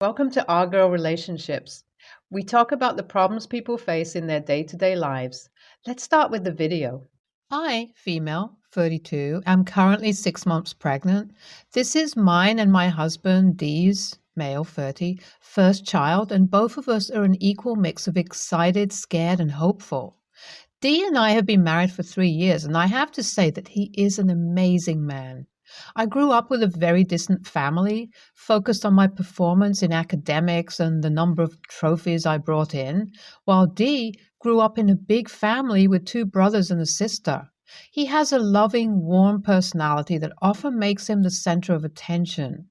Welcome to Our Girl Relationships. We talk about the problems people face in their day-to-day lives. Let's start with the video. I, female, 32, am currently 6 months pregnant. This is mine and my husband, Dee's, male, 30, first child, and both of us are an equal mix of excited, scared, and hopeful. Dee and I have been married for 3 years, and I have to say that he is an amazing man. I grew up with a very distant family, focused on my performance in academics and the number of trophies I brought in, while Dee grew up in a big family with two brothers and a sister. He has a loving, warm personality that often makes him the center of attention.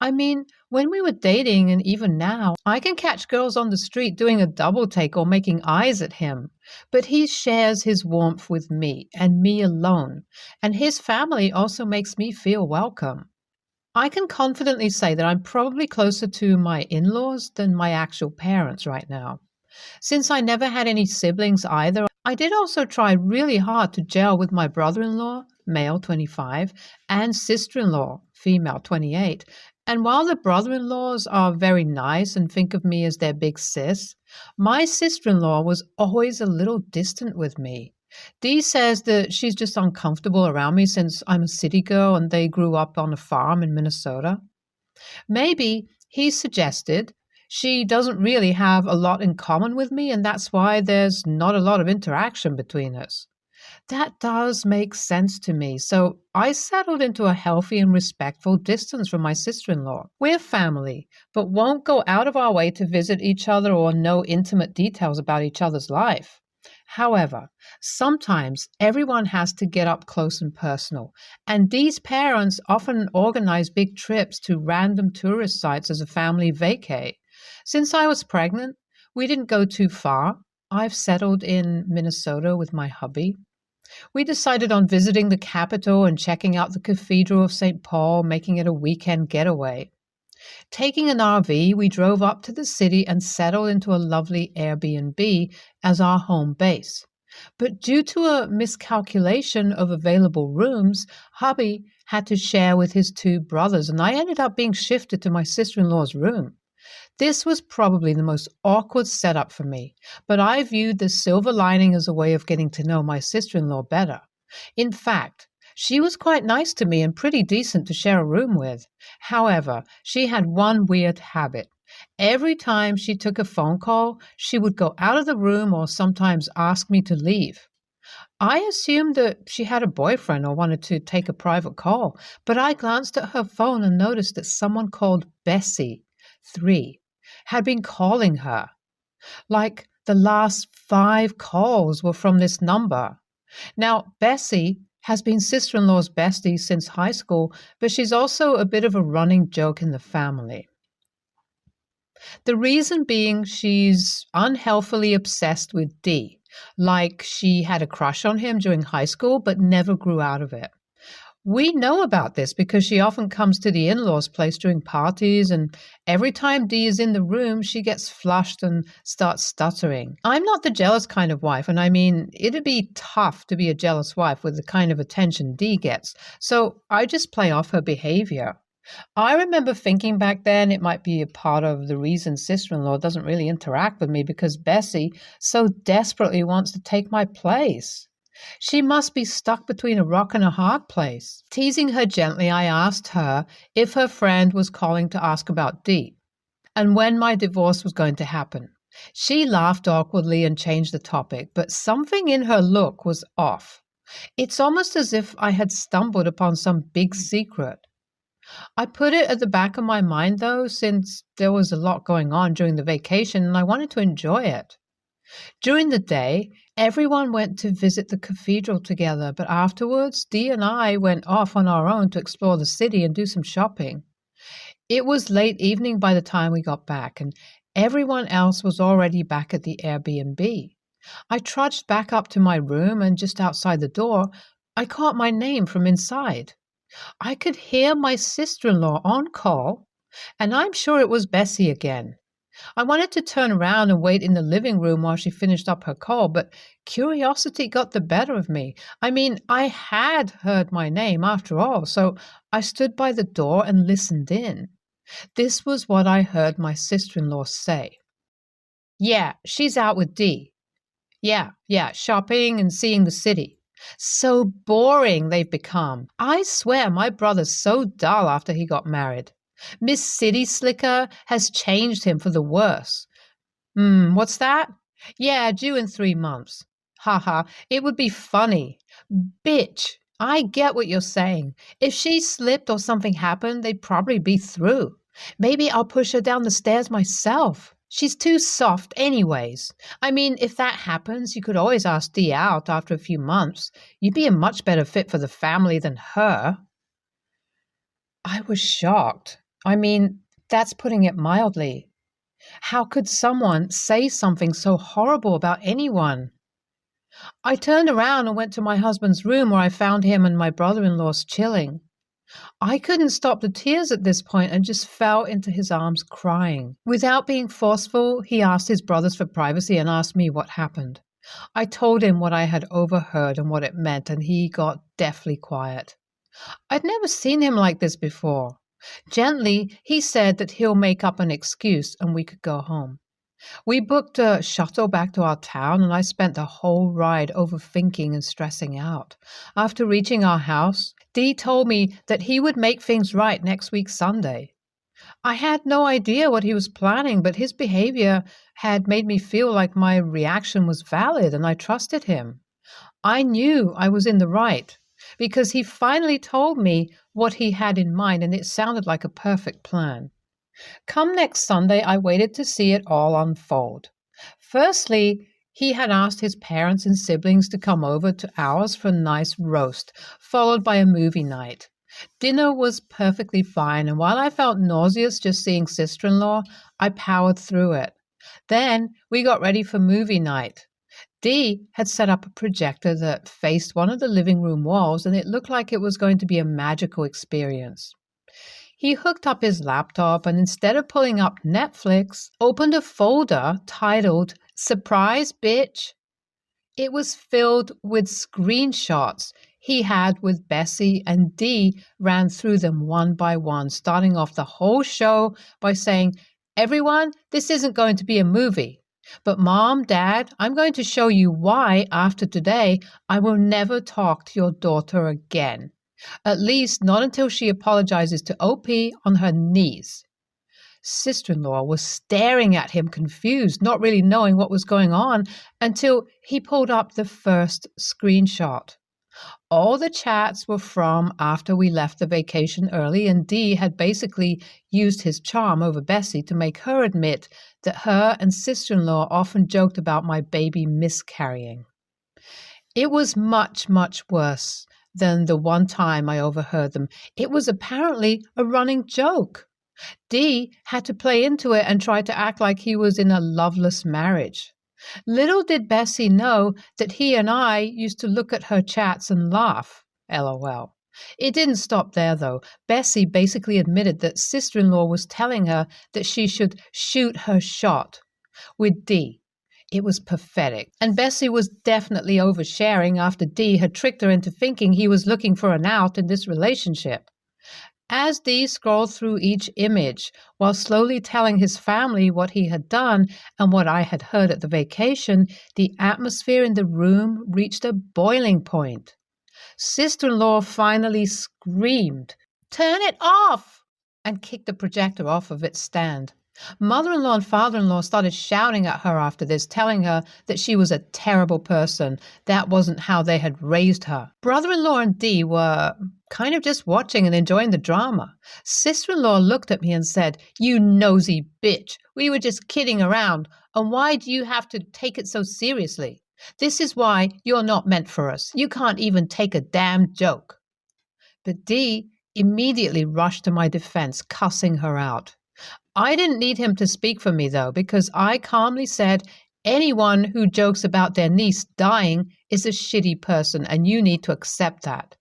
I mean, when we were dating and even now, I can catch girls on the street doing a double take or making eyes at him. But he shares his warmth with me and me alone, and his family also makes me feel welcome. I can confidently say that I'm probably closer to my in-laws than my actual parents right now. Since I never had any siblings either, I did also try really hard to gel with my brother-in-law, male 25, and sister-in-law, female 28. And while the brother-in-laws are very nice and think of me as their big sis, my sister-in-law was always a little distant with me. Dee says that she's just uncomfortable around me since I'm a city girl and they grew up on a farm in Minnesota. Maybe he suggested she doesn't really have a lot in common with me, and that's why there's not a lot of interaction between us. That does make sense to me, so I settled into a healthy and respectful distance from my sister-in-law. We're family, but won't go out of our way to visit each other or know intimate details about each other's life. However, sometimes everyone has to get up close and personal, and these parents often organize big trips to random tourist sites as a family vacay. Since I was pregnant, we didn't go too far. I've settled in Minnesota with my hubby. We decided on visiting the capital and checking out the Cathedral of St. Paul, making it a weekend getaway. Taking an RV, we drove up to the city and settled into a lovely Airbnb as our home base. But due to a miscalculation of available rooms, hubby had to share with his two brothers, and I ended up being shifted to my sister-in-law's room. This was probably the most awkward setup for me, but I viewed the silver lining as a way of getting to know my sister-in-law better. In fact, she was quite nice to me and pretty decent to share a room with. However, she had one weird habit. Every time she took a phone call, she would go out of the room or sometimes ask me to leave. I assumed that she had a boyfriend or wanted to take a private call, but I glanced at her phone and noticed that someone called Bessie, 3, had been calling her. Like the last 5 calls were from this number. Now, Bessie has been sister-in-law's bestie since high school, but she's also a bit of a running joke in the family. The reason being she's unhealthily obsessed with Dee, like she had a crush on him during high school but never grew out of it. We know about this because she often comes to the in-laws' place during parties, and every time Dee is in the room, she gets flushed and starts stuttering. I'm not the jealous kind of wife, and I mean, it'd be tough to be a jealous wife with the kind of attention Dee gets, so I just play off her behavior. I remember thinking back then it might be a part of the reason sister-in-law doesn't really interact with me because Bessie so desperately wants to take my place. She must be stuck between a rock and a hard place. Teasing her gently, I asked her if her friend was calling to ask about Dee and when my divorce was going to happen. She laughed awkwardly and changed the topic, but something in her look was off. It's almost as if I had stumbled upon some big secret. I put it at the back of my mind, though, since there was a lot going on during the vacation and I wanted to enjoy it. During the day, everyone went to visit the cathedral together, but afterwards, Dee and I went off on our own to explore the city and do some shopping. It was late evening by the time we got back, and everyone else was already back at the Airbnb. I trudged back up to my room, and just outside the door, I caught my name from inside. I could hear my sister-in-law on call, and I'm sure it was Bessie again. I wanted to turn around and wait in the living room while she finished up her call, but curiosity got the better of me. I mean, I had heard my name after all, so I stood by the door and listened in. This was what I heard my sister-in-law say. Yeah, she's out with Dee. Yeah, shopping and seeing the city. So boring they've become. I swear my brother's so dull after he got married. Miss City Slicker has changed him for the worse. What's that? Yeah, due in 3 months. Haha, it would be funny. Bitch, I get what you're saying. If she slipped or something happened, they'd probably be through. Maybe I'll push her down the stairs myself. She's too soft anyways. I mean, if that happens, you could always ask Dee out after a few months. You'd be a much better fit for the family than her. I was shocked. I mean, that's putting it mildly. How could someone say something so horrible about anyone? I turned around and went to my husband's room where I found him and my brother-in-law's chilling. I couldn't stop the tears at this point and just fell into his arms crying. Without being forceful, he asked his brothers for privacy and asked me what happened. I told him what I had overheard and what it meant, and he got deathly quiet. I'd never seen him like this before. Gently, he said that he'll make up an excuse and we could go home. We booked a shuttle back to our town, and I spent the whole ride overthinking and stressing out. After reaching our house, Dee told me that he would make things right next week Sunday. I had no idea what he was planning, but his behavior had made me feel like my reaction was valid and I trusted him. I knew I was in the right because he finally told me what he had in mind, and it sounded like a perfect plan. Come next Sunday, I waited to see it all unfold. Firstly, he had asked his parents and siblings to come over to ours for a nice roast, followed by a movie night. Dinner was perfectly fine, and while I felt nauseous just seeing sister-in-law, I powered through it. Then we got ready for movie night. Dee had set up a projector that faced one of the living room walls, and it looked like it was going to be a magical experience. He hooked up his laptop and instead of pulling up Netflix, opened a folder titled Surprise Bitch. It was filled with screenshots he had with Bessie, and Dee ran through them one by one, starting off the whole show by saying, "Everyone, this isn't going to be a movie. But Mom, Dad, I'm going to show you why after today I will never talk to your daughter again. At least not until she apologizes to OP on her knees." Sister-in-law was staring at him confused, not really knowing what was going on until he pulled up the first screenshot. All the chats were from after we left the vacation early, and Dee had basically used his charm over Bessie to make her admit that her and sister-in-law often joked about my baby miscarrying. It was much, much worse than the one time I overheard them. It was apparently a running joke. Dee had to play into it and try to act like he was in a loveless marriage. Little did Bessie know that he and I used to look at her chats and laugh. LOL. It didn't stop there, though. Bessie basically admitted that sister-in-law was telling her that she should shoot her shot with Dee. It was pathetic, and Bessie was definitely oversharing after Dee had tricked her into thinking he was looking for an out in this relationship. As Dee scrolled through each image while slowly telling his family what he had done and what I had heard at the vacation, the atmosphere in the room reached a boiling point. Sister-in-law finally screamed, "Turn it off!" and kicked the projector off of its stand. Mother-in-law and father-in-law started shouting at her after this, telling her that she was a terrible person. That wasn't how they had raised her. Brother-in-law and Dee were kind of just watching and enjoying the drama. Sister-in-law looked at me and said, "You nosy bitch, we were just kidding around, and why do you have to take it so seriously? This is why you're not meant for us. You can't even take a damn joke." But Dee immediately rushed to my defense, cussing her out. I didn't need him to speak for me, though, because I calmly said, "Anyone who jokes about their niece dying is a shitty person, and you need to accept that."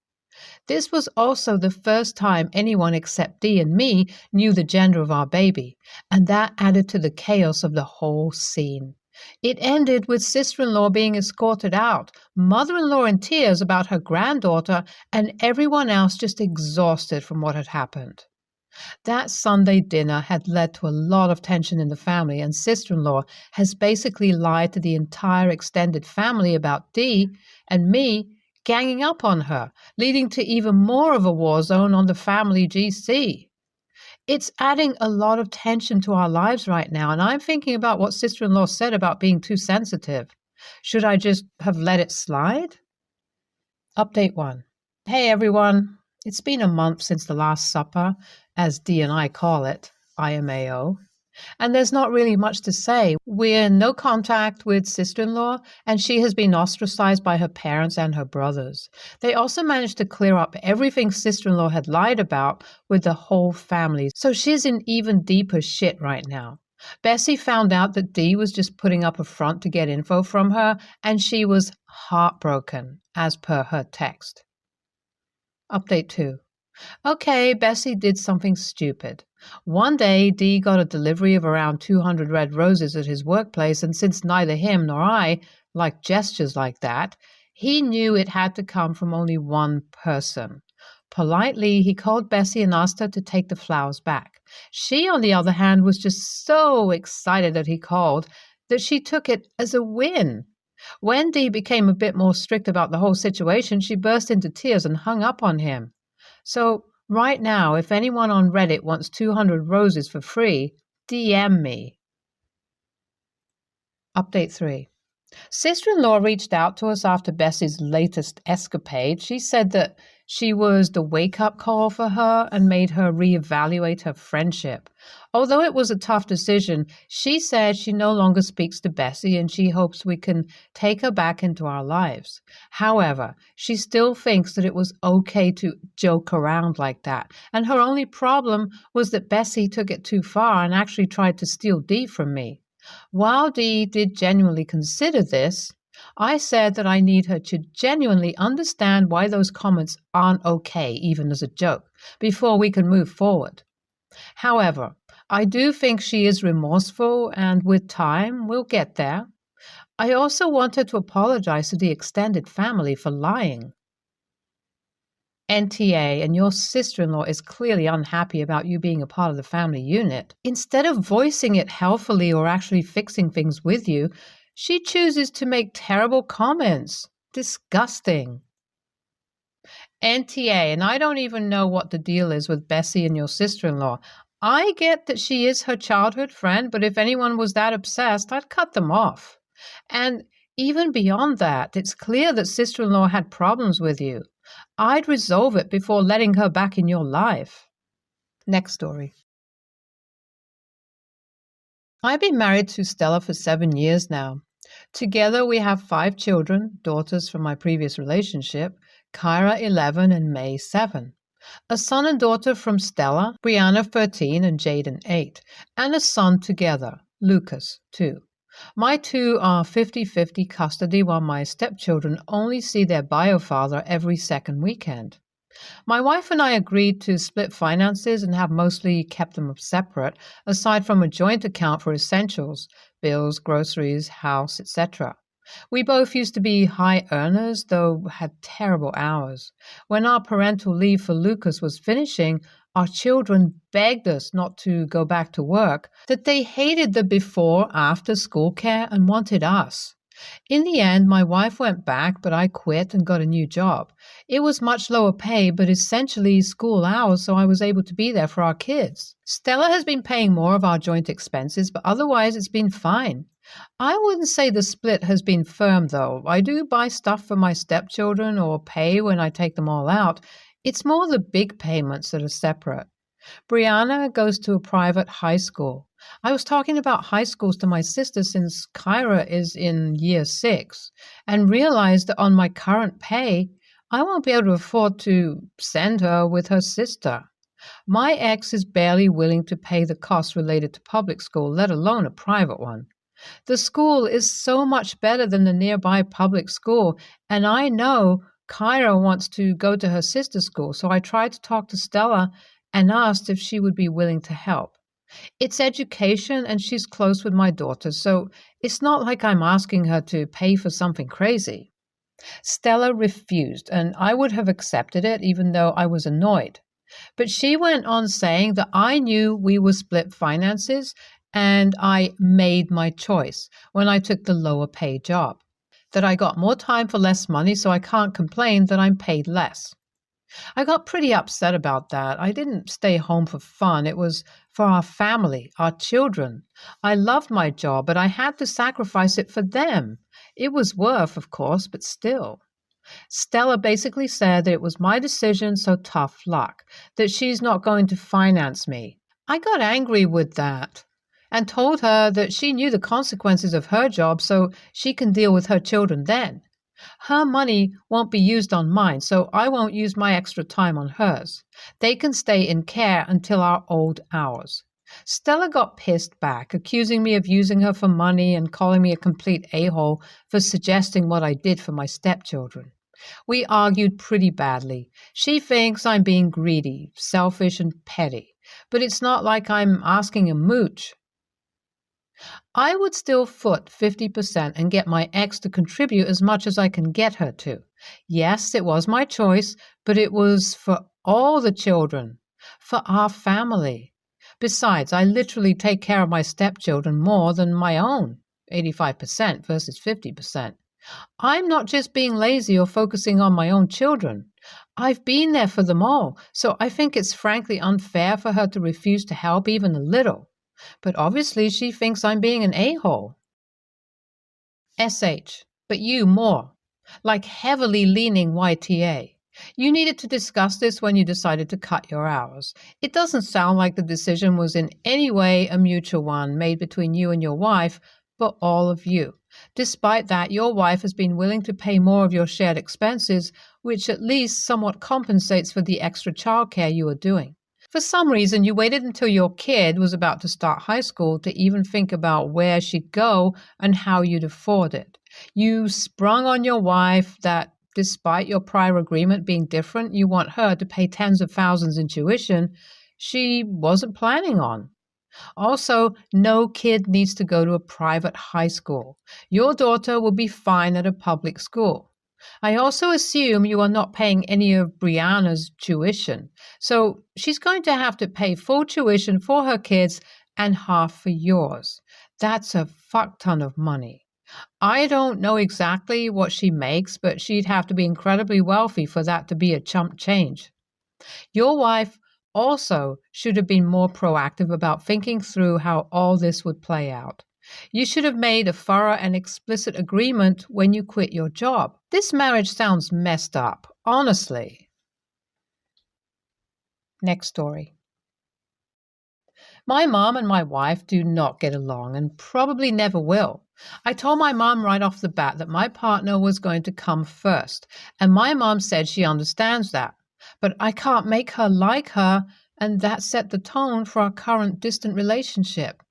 This was also the first time anyone except Dee and me knew the gender of our baby, and that added to the chaos of the whole scene. It ended with sister-in-law being escorted out, mother-in-law in tears about her granddaughter, and everyone else just exhausted from what had happened. That Sunday dinner had led to a lot of tension in the family, and sister-in-law has basically lied to the entire extended family about Dee and me ganging up on her, leading to even more of a war zone on the family GC. It's adding a lot of tension to our lives right now, and I'm thinking about what sister-in-law said about being too sensitive. Should I just have let it slide? Update 1. Hey everyone, it's been a month since the Last Supper, as Dee and I call it, IMAO, and there's not really much to say. We're in no contact with sister-in-law, and she has been ostracized by her parents and her brothers. They also managed to clear up everything sister-in-law had lied about with the whole family, so she's in even deeper shit right now. Bessie found out that Dee was just putting up a front to get info from her, and she was heartbroken, as per her text. Update 2. Okay, Bessie did something stupid. One day, Dee got a delivery of around 200 red roses at his workplace, and since neither him nor I like gestures like that, he knew it had to come from only one person. Politely, he called Bessie and asked her to take the flowers back. She, on the other hand, was just so excited that he called that she took it as a win. When Dee became a bit more strict about the whole situation, she burst into tears and hung up on him. So, right now, if anyone on Reddit wants 200 roses for free, DM me. Update 3. Sister-in-law reached out to us after Bessie's latest escapade. She said that she was the wake-up call for her and made her reevaluate her friendship. Although it was a tough decision, she said she no longer speaks to Bessie and she hopes we can take her back into our lives. However, she still thinks that it was okay to joke around like that, and her only problem was that Bessie took it too far and actually tried to steal Dee from me. While Dee did genuinely consider this, I said that I need her to genuinely understand why those comments aren't okay, even as a joke, before we can move forward. However, I do think she is remorseful, and with time, we'll get there. I also want her to apologize to the extended family for lying. NTA, and your sister-in-law is clearly unhappy about you being a part of the family unit. Instead of voicing it helpfully or actually fixing things with you, she chooses to make terrible comments. Disgusting. NTA, and I don't even know what the deal is with Bessie and your sister-in-law. I get that she is her childhood friend, but if anyone was that obsessed, I'd cut them off. And even beyond that, it's clear that sister-in-law had problems with you. I'd resolve it before letting her back in your life. Next story. I've been married to Stella for 7 years now. Together we have 5 children, daughters from my previous relationship, Kyra 11 and May 7. A son and daughter from Stella, Brianna 13 and Jaden 8, and a son together, Lucas 2. My 2 are 50-50 custody, while my stepchildren only see their bio father every second weekend. My wife and I agreed to split finances and have mostly kept them separate, aside from a joint account for essentials, bills, groceries, house, etc. We both used to be high earners, though had terrible hours. When our parental leave for Lucas was finishing, our children begged us not to go back to work, that they hated the before-after school care and wanted us. In the end, my wife went back, but I quit and got a new job. It was much lower pay, but essentially school hours, so I was able to be there for our kids. Stella has been paying more of our joint expenses, but otherwise it's been fine. I wouldn't say the split has been firm, though. I do buy stuff for my stepchildren or pay when I take them all out. It's more the big payments that are separate. Brianna goes to a private high school. I was talking about high schools to my sister since Kyra is in year 6, and realized that on my current pay, I won't be able to afford to send her with her sister. My ex is barely willing to pay the costs related to public school, let alone a private one. The school is so much better than the nearby public school, and I know Kyra wants to go to her sister's school, so I tried to talk to Stella and asked if she would be willing to help. It's education, and she's close with my daughter, so it's not like I'm asking her to pay for something crazy. Stella refused, and I would have accepted it even though I was annoyed. But she went on saying that I knew we were split finances and I made my choice when I took the lower paid job. That I got more time for less money, so I can't complain that I'm paid less. I got pretty upset about that. I didn't stay home for fun. It was for our family, our children. I loved my job, but I had to sacrifice it for them. It was worth, of course, but still. Stella basically said that it was my decision, so tough luck, that she's not going to finance me. I got angry with that and told her that she knew the consequences of her job, so she can deal with her children then. Her money won't be used on mine, so I won't use my extra time on hers. They can stay in care until our old hours. Stella got pissed back, accusing me of using her for money and calling me a complete a-hole for suggesting what I did for my stepchildren. We argued pretty badly. She thinks I'm being greedy, selfish, and petty, but it's not like I'm asking a mooch. I would still foot 50% and get my ex to contribute as much as I can get her to. Yes, it was my choice, but it was for all the children, for our family. Besides, I literally take care of my stepchildren more than my own, 85% versus 50%. I'm not just being lazy or focusing on my own children. I've been there for them all, so I think it's frankly unfair for her to refuse to help even a little. But obviously she thinks I'm being an a-hole. SH, but you more. Like heavily leaning YTA. You needed to discuss this when you decided to cut your hours. It doesn't sound like the decision was in any way a mutual one made between you and your wife, but all of you. Despite that, your wife has been willing to pay more of your shared expenses, which at least somewhat compensates for the extra childcare you are doing. For some reason, you waited until your kid was about to start high school to even think about where she'd go and how you'd afford it. You sprung on your wife that, despite your prior agreement being different, you want her to pay tens of thousands in tuition she wasn't planning on. Also, no kid needs to go to a private high school. Your daughter will be fine at a public school. I also assume you are not paying any of Brianna's tuition, so she's going to have to pay full tuition for her kids and half for yours. That's a fuck ton of money. I don't know exactly what she makes, but she'd have to be incredibly wealthy for that to be a chump change. Your wife also should have been more proactive about thinking through how all this would play out. You should have made a thorough and explicit agreement when you quit your job. This marriage sounds messed up, honestly. Next story. My mom and my wife do not get along and probably never will. I told my mom right off the bat that my partner was going to come first, and my mom said she understands that. But I can't make her like her, and that set the tone for our current distant relationship.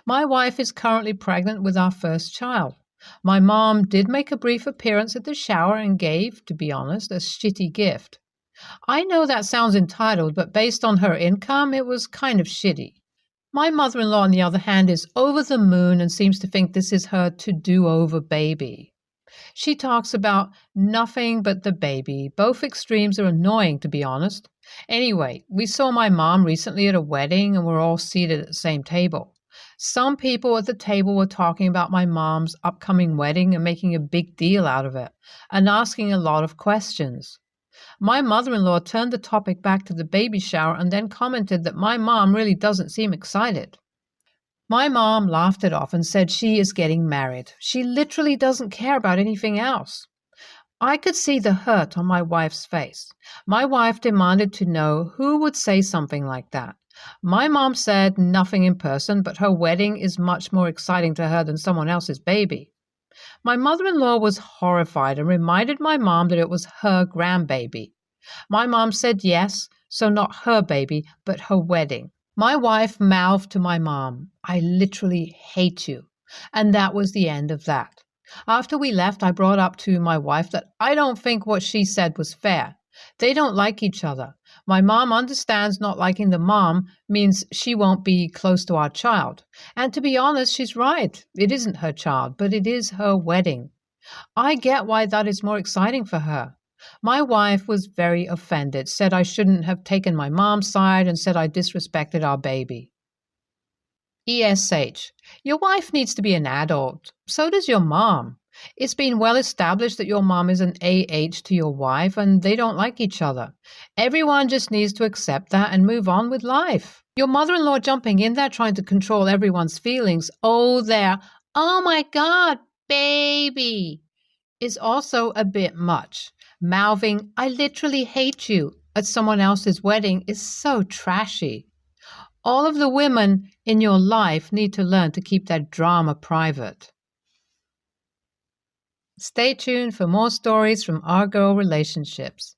My wife is currently pregnant with our first child. My mom did make a brief appearance at the shower and gave, to be honest, a shitty gift. I know that sounds entitled, but based on her income, it was kind of shitty. My mother-in-law, on the other hand, is over the moon and seems to think this is her to-do-over baby. She talks about nothing but the baby. Both extremes are annoying, to be honest. Anyway, we saw my mom recently at a wedding and we're all seated at the same table. Some people at the table were talking about my mom's upcoming wedding and making a big deal out of it and asking a lot of questions. My mother-in-law turned the topic back to the baby shower and then commented that my mom really doesn't seem excited. My mom laughed it off and said she is getting married. She literally doesn't care about anything else. I could see the hurt on my wife's face. My wife demanded to know who would say something like that. My mom said nothing in person, but her wedding is much more exciting to her than someone else's baby. My mother-in-law was horrified and reminded my mom that it was her grandbaby. My mom said yes, so not her baby, but her wedding. My wife mouthed to my mom, "I literally hate you." And that was the end of that. After we left, I brought up to my wife that I don't think what she said was fair. They don't like each other. My mom understands not liking the mom means she won't be close to our child. And to be honest, she's right. It isn't her child, but it is her wedding. I get why that is more exciting for her. My wife was very offended, said I shouldn't have taken my mom's side, and said I disrespected our baby. ESH. Your wife needs to be an adult. So does your mom. It's been well established that your mom is an AH to your wife and they don't like each other. Everyone just needs to accept that and move on with life. Your mother-in-law jumping in there trying to control everyone's feelings, oh my God, baby, is also a bit much. Mouthing, I literally hate you, at someone else's wedding is so trashy. All of the women in your life need to learn to keep that drama private. Stay tuned for more stories from our girl relationships.